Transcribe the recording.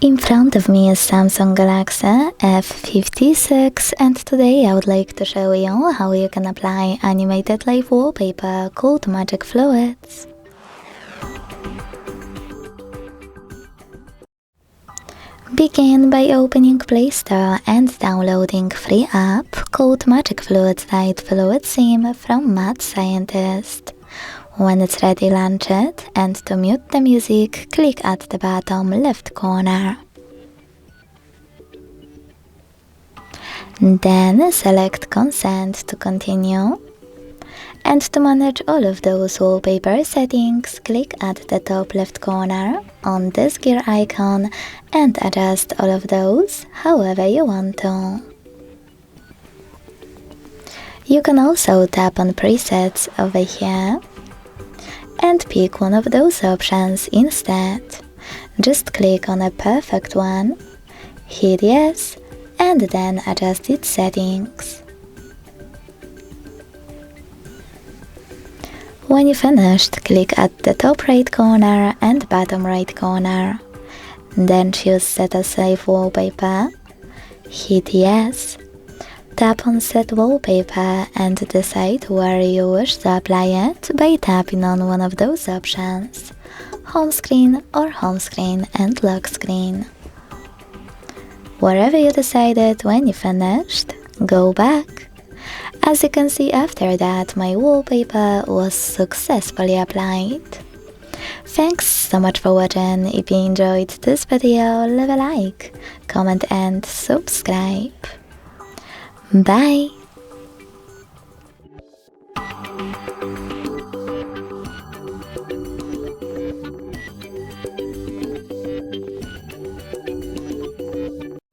In front of me is Samsung Galaxy F56, and today I would like to show you how you can apply animated live wallpaper called Magic Fluids. Begin by opening Play Store and downloading free app called Magic Fluids Light Fluid Sim from Mad Scientist. When it's ready, launch it, and to mute the music, click at the bottom left corner. Then select Consent to continue. And to manage all of those wallpaper settings, click at the top left corner on this gear icon and adjust all of those however you want to. You can also tap on presets over here and pick one of those options instead. Just click on a perfect one, hit yes, and then adjust its settings. When you finished, click at the top right corner and bottom right corner. Then choose Set as Live Wallpaper, hit yes, tap on Set Wallpaper and decide where you wish to apply it by tapping on one of those options, Home Screen or Home Screen and Lock Screen. Wherever you decided when you finished, go back. As you can see, after that my wallpaper was successfully applied. Thanks so much for watching. If you enjoyed this video, leave a like, comment and subscribe. Bye!